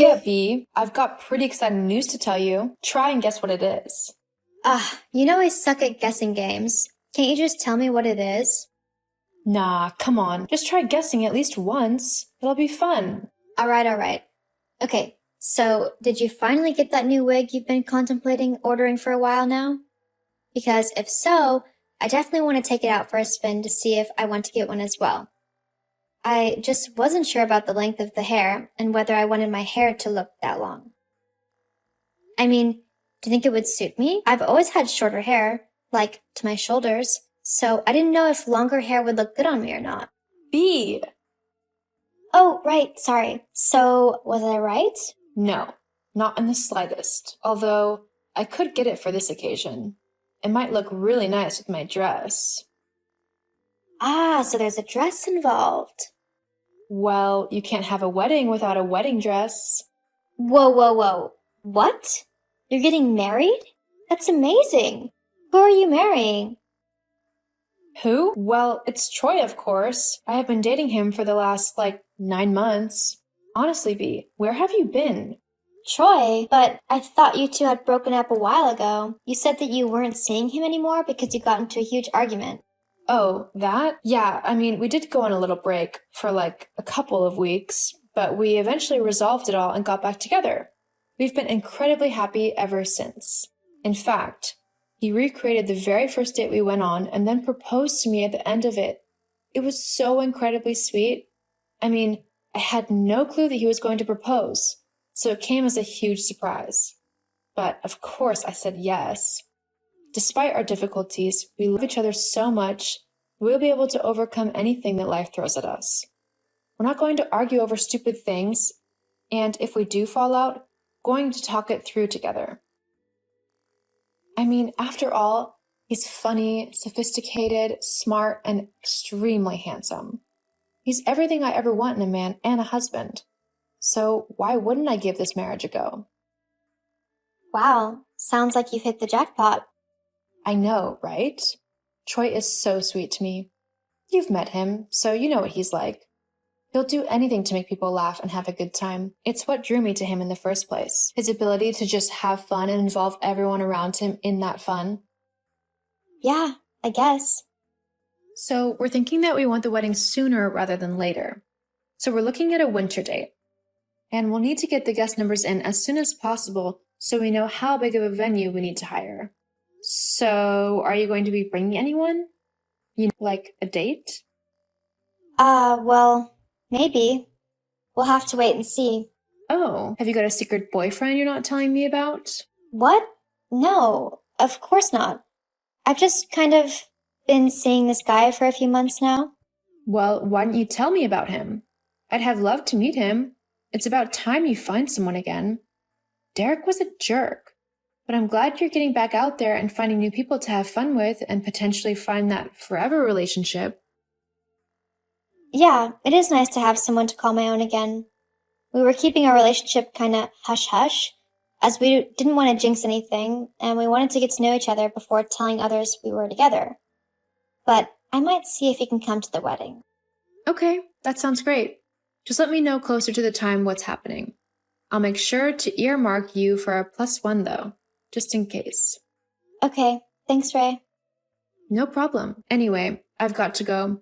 yeah, B. I've got pretty exciting news to tell you. Try and guess what it is. You know I suck at guessing games. Can't you just tell me what it is? Nah, come on. Just try guessing at least once. It'll be fun. Alright. Okay, so did you finally get that new wig you've been contemplating ordering for a while now? Because if so, I definitely want to take it out for a spin to see if I want to get one as well. I just wasn't sure about the length of the hair and whether I wanted my hair to look that long. I mean, do you think it would suit me? I've always had shorter hair, like to my shoulders, so I didn't know if longer hair would look good on me or not. B. Oh, right, sorry. So, was I right? No, not in the slightest. Although, I could get it for this occasion. It might look really nice with my dress. So there's a dress involved. Well, you can't have a wedding without a wedding dress. Whoa. What? You're getting married? That's amazing. Who are you marrying? Who? Well, it's Troy, of course. I have been dating him for the last, 9 months. Honestly, B, where have you been? Troy, but I thought you two had broken up a while ago. You said that you weren't seeing him anymore because you got into a huge argument. Oh, that? Yeah, I mean, we did go on a little break for a couple of weeks, but we eventually resolved it all and got back together. We've been incredibly happy ever since. In fact, he recreated the very first date we went on and then proposed to me at the end of it. It was so incredibly sweet. I mean, I had no clue that he was going to propose, so it came as a huge surprise. But of course I said yes. Despite our difficulties, we love each other so much, we'll be able to overcome anything that life throws at us. We're not going to argue over stupid things, and if we do fall out, going to talk it through together. I mean, after all, he's funny, sophisticated, smart, and extremely handsome. He's everything I ever want in a man and a husband. So why wouldn't I give this marriage a go? Wow, sounds like you've hit the jackpot. I know, right? Troy is so sweet to me. You've met him, so you know what he's like. He'll do anything to make people laugh and have a good time. It's what drew me to him in the first place. His ability to just have fun and involve everyone around him in that fun. Yeah, I guess. So we're thinking that we want the wedding sooner rather than later. So we're looking at a winter date. And we'll need to get the guest numbers in as soon as possible so we know how big of a venue we need to hire. So, are you going to be bringing anyone? Like a date? Well, maybe. We'll have to wait and see. Oh, have you got a secret boyfriend you're not telling me about? What? No, of course not. I've just kind of been seeing this guy for a few months now. Well, why don't you tell me about him? I'd have loved to meet him. It's about time you find someone again. Derek was a jerk. But I'm glad you're getting back out there and finding new people to have fun with and potentially find that forever relationship. Yeah, it is nice to have someone to call my own again. We were keeping our relationship kinda hush-hush, as we didn't want to jinx anything, and we wanted to get to know each other before telling others we were together. But I might see if he can come to the wedding. Okay, that sounds great. Just let me know closer to the time what's happening. I'll make sure to earmark you for a +1 though, just in case. Okay, thanks, Ray. No problem. Anyway, I've got to go.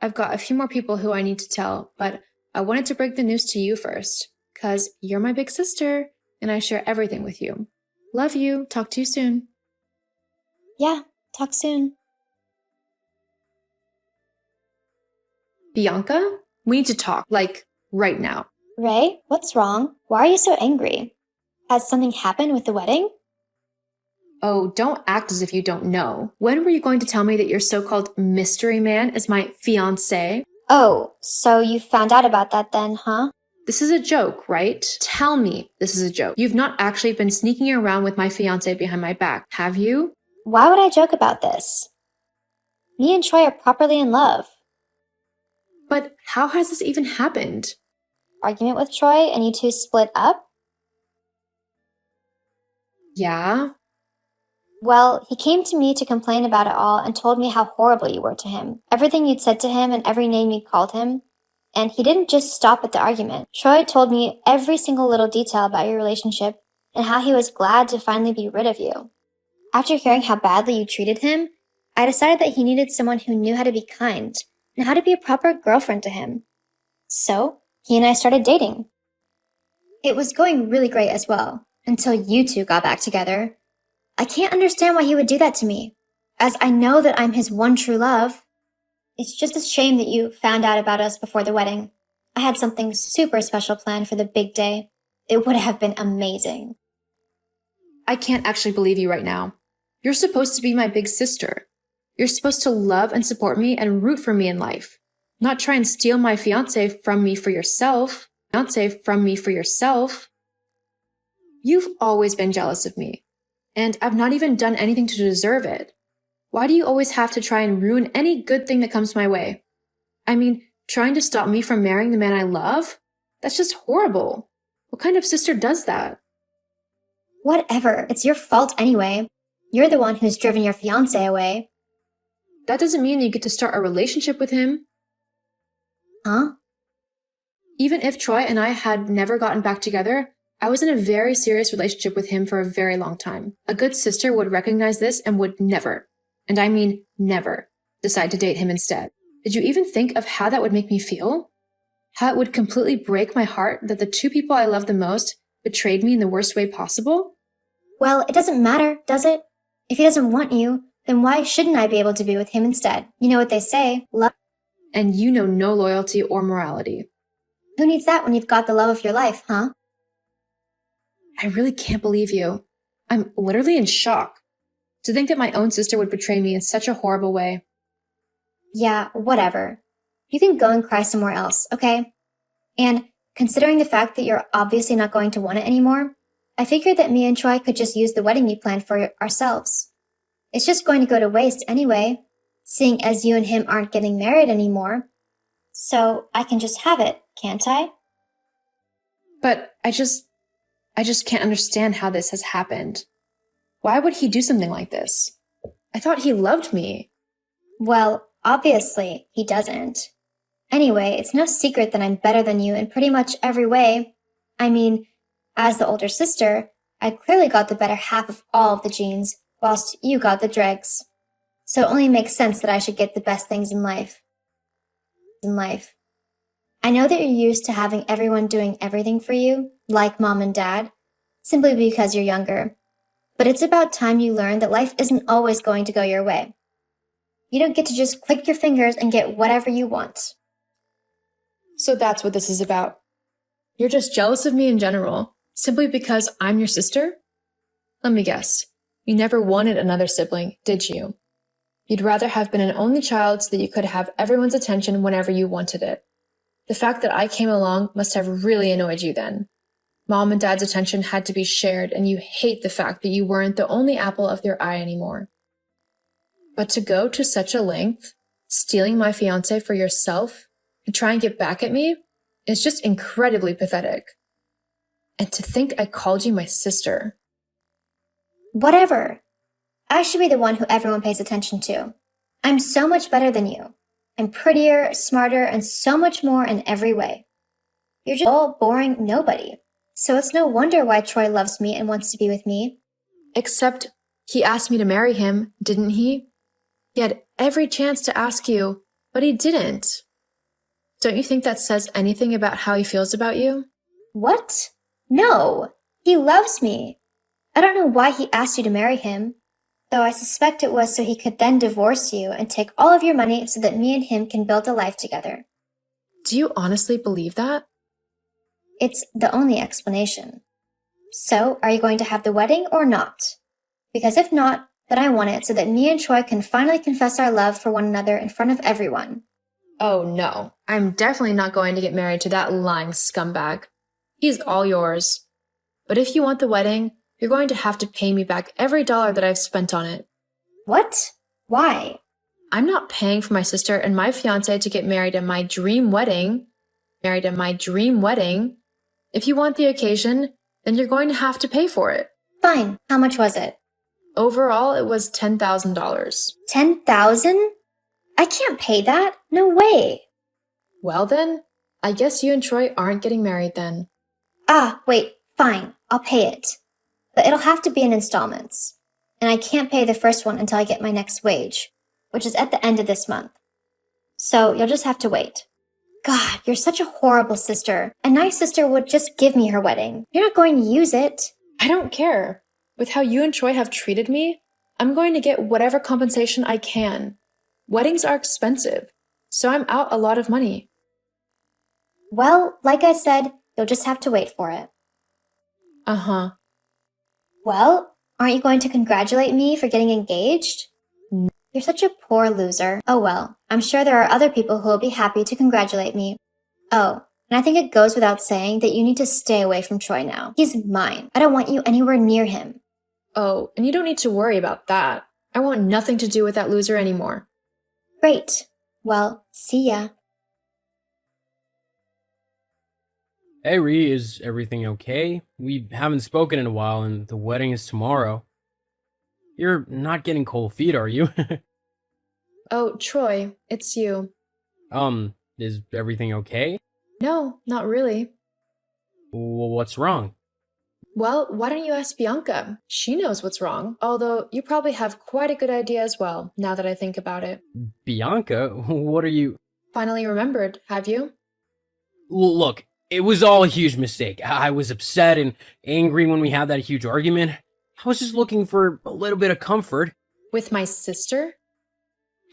I've got a few more people who I need to tell, but I wanted to break the news to you first, 'cause you're my big sister, and I share everything with you. Love you. Talk to you soon. Yeah, talk soon. Bianca, we need to talk, right now. Ray, what's wrong? Why are you so angry? Has something happened with the wedding? Oh, don't act as if you don't know. When were you going to tell me that your so-called mystery man is my fiancé? Oh, so you found out about that then, huh? This is a joke, right? Tell me this is a joke. You've not actually been sneaking around with my fiancé behind my back, have you? Why would I joke about this? Me and Troy are properly in love. But how has this even happened? Argument with Troy and you two split up? Yeah? Well, he came to me to complain about it all and told me how horrible you were to him. Everything you'd said to him and every name you'd called him. And he didn't just stop at the argument. Troy told me every single little detail about your relationship and how he was glad to finally be rid of you. After hearing how badly you treated him, I decided that he needed someone who knew how to be kind and how to be a proper girlfriend to him. So, he and I started dating. It was going really great as well, until you two got back together. I can't understand why he would do that to me, as I know that I'm his one true love. It's just a shame that you found out about us before the wedding. I had something super special planned for the big day. It would have been amazing. I can't actually believe you right now. You're supposed to be my big sister. You're supposed to love and support me and root for me in life, not try and steal my fiancé from me for yourself. You've always been jealous of me, and I've not even done anything to deserve it. Why do you always have to try and ruin any good thing that comes my way? I mean, trying to stop me from marrying the man I love? That's just horrible. What kind of sister does that? Whatever, it's your fault anyway. You're the one who's driven your fiancé away. That doesn't mean you get to start a relationship with him. Huh? Even if Troy and I had never gotten back together, I was in a very serious relationship with him for a very long time. A good sister would recognize this and would never, and I mean never, decide to date him instead. Did you even think of how that would make me feel? How it would completely break my heart that the two people I love the most betrayed me in the worst way possible? Well, it doesn't matter, does it? If he doesn't want you, then why shouldn't I be able to be with him instead? You know what they say, love. And you know no loyalty or morality. Who needs that when you've got the love of your life, huh? I really can't believe you. I'm literally in shock. To think that my own sister would betray me in such a horrible way. Yeah, whatever. You can go and cry somewhere else, okay? And considering the fact that you're obviously not going to want it anymore, I figured that me and Troy could just use the wedding we planned for ourselves. It's just going to go to waste anyway, seeing as you and him aren't getting married anymore. So I can just have it, can't I? But I just can't understand how this has happened. Why would he do something like this? I thought he loved me. Well, obviously, he doesn't. Anyway, it's no secret that I'm better than you in pretty much every way. I mean, as the older sister, I clearly got the better half of all of the genes, whilst you got the dregs. So it only makes sense that I should get the best things in life. I know that you're used to having everyone doing everything for you, like mom and dad, simply because you're younger. But it's about time you learn that life isn't always going to go your way. You don't get to just click your fingers and get whatever you want. So that's what this is about. You're just jealous of me in general, simply because I'm your sister? Let me guess. You never wanted another sibling, did you? You'd rather have been an only child so that you could have everyone's attention whenever you wanted it. The fact that I came along must have really annoyed you then. Mom and Dad's attention had to be shared, and you hate the fact that you weren't the only apple of their eye anymore. But to go to such a length, stealing my fiancé for yourself, and try and get back at me, is just incredibly pathetic. And to think I called you my sister. Whatever. I should be the one who everyone pays attention to. I'm so much better than you. I'm prettier, smarter, and so much more in every way. You're just all boring nobody. So it's no wonder why Troy loves me and wants to be with me. Except he asked me to marry him, didn't he? He had every chance to ask you, but he didn't. Don't you think that says anything about how he feels about you? What? No. He loves me. I don't know why he asked you to marry him, though I suspect it was so he could then divorce you and take all of your money so that me and him can build a life together. Do you honestly believe that? It's the only explanation. So, are you going to have the wedding or not? Because if not, then I want it so that me and Troy can finally confess our love for one another in front of everyone. Oh no, I'm definitely not going to get married to that lying scumbag. He's all yours. But if you want the wedding, you're going to have to pay me back every dollar that I've spent on it. What? Why? I'm not paying for my sister and my fiancé to get married at my dream wedding. If you want the occasion, then you're going to have to pay for it. Fine. How much was it? Overall, it was $10,000. $10,000? I can't pay that. No way. Well then, I guess you and Troy aren't getting married then. Ah, wait, fine, I'll pay it. But it'll have to be in installments. And I can't pay the first one until I get my next wage, which is at the end of this month. So you'll just have to wait. God, you're such a horrible sister. A nice sister would just give me her wedding. You're not going to use it. I don't care. With how you and Troy have treated me, I'm going to get whatever compensation I can. Weddings are expensive, so I'm out a lot of money. Well, like I said, you'll just have to wait for it. Uh-huh. Well, aren't you going to congratulate me for getting engaged? You're such a poor loser. Oh well, I'm sure there are other people who will be happy to congratulate me. Oh, and I think it goes without saying that you need to stay away from Troy now. He's mine. I don't want you anywhere near him. Oh, and you don't need to worry about that. I want nothing to do with that loser anymore. Great. Well, see ya. Hey Ree, is everything okay? We haven't spoken in a while and the wedding is tomorrow. You're not getting cold feet, are you? Oh, Troy, it's you. Is everything okay? No, not really. What's wrong? Well, why don't you ask Bianca? She knows what's wrong, although you probably have quite a good idea as well, now that I think about it. Bianca? What are you... Finally remembered, have you? Look, it was all a huge mistake. I was upset and angry when we had that huge argument. I was just looking for a little bit of comfort. With my sister?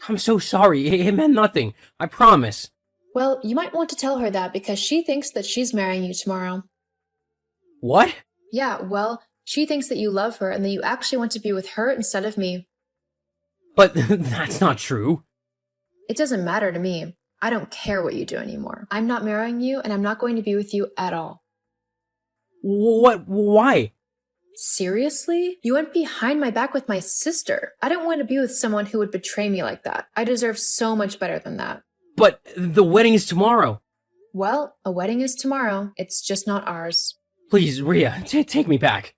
I'm so sorry. It meant nothing. I promise. Well, you might want to tell her that because she thinks that she's marrying you tomorrow. What? Yeah, well, she thinks that you love her and that you actually want to be with her instead of me. But that's not true. It doesn't matter to me. I don't care what you do anymore. I'm not marrying you and I'm not going to be with you at all. What? Why? Seriously? You went behind my back with my sister. I don't want to be with someone who would betray me like that. I deserve so much better than that. But the wedding is tomorrow. Well, a wedding is tomorrow. It's just not ours. Please, Rhea, take me back.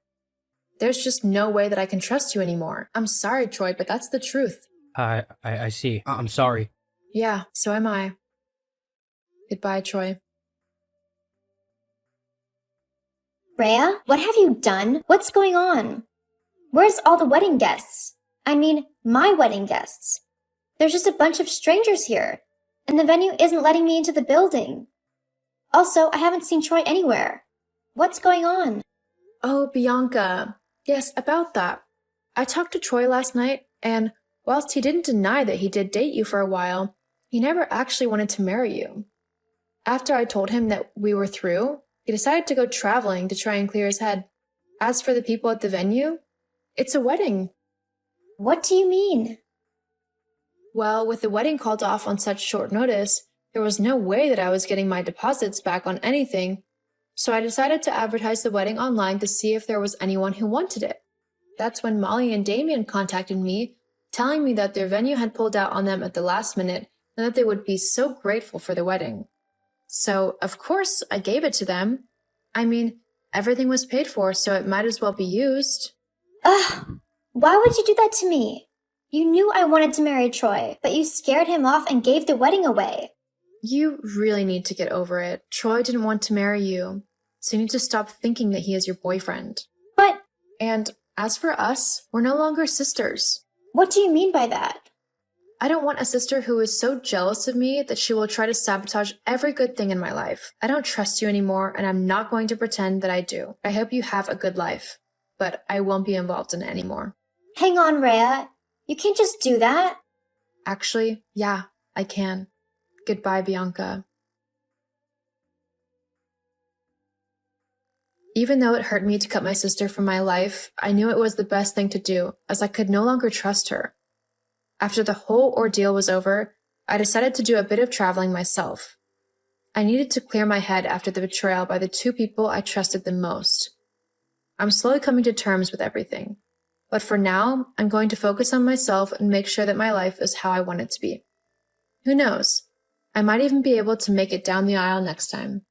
There's just no way that I can trust you anymore. I'm sorry, Troy, but that's the truth. I see. I'm sorry. Yeah, so am I. Goodbye, Troy. Rhea, what have you done? What's going on? Where's all the wedding guests? I mean, my wedding guests. There's just a bunch of strangers here, and the venue isn't letting me into the building. Also, I haven't seen Troy anywhere. What's going on? Oh, Bianca. Yes, about that. I talked to Troy last night, and whilst he didn't deny that he did date you for a while, he never actually wanted to marry you. After I told him that we were through, he decided to go traveling to try and clear his head. As for the people at the venue, it's a wedding. What do you mean? Well, with the wedding called off on such short notice, there was no way that I was getting my deposits back on anything, so I decided to advertise the wedding online to see if there was anyone who wanted it. That's when Molly and Damien contacted me, telling me that their venue had pulled out on them at the last minute and that they would be so grateful for the wedding. So, of course, I gave it to them. I mean, everything was paid for, so it might as well be used. Ugh, why would you do that to me? You knew I wanted to marry Troy, but you scared him off and gave the wedding away. You really need to get over it. Troy didn't want to marry you, so you need to stop thinking that he is your boyfriend. But... And as for us, we're no longer sisters. What do you mean by that? I don't want a sister who is so jealous of me that she will try to sabotage every good thing in my life. I don't trust you anymore, and I'm not going to pretend that I do. I hope you have a good life, but I won't be involved in it anymore. Hang on, Rhea. You can't just do that. Actually, yeah, I can. Goodbye, Bianca. Even though it hurt me to cut my sister from my life, I knew it was the best thing to do, as I could no longer trust her. After the whole ordeal was over, I decided to do a bit of traveling myself. I needed to clear my head after the betrayal by the two people I trusted the most. I'm slowly coming to terms with everything, but for now, I'm going to focus on myself and make sure that my life is how I want it to be. Who knows? I might even be able to make it down the aisle next time.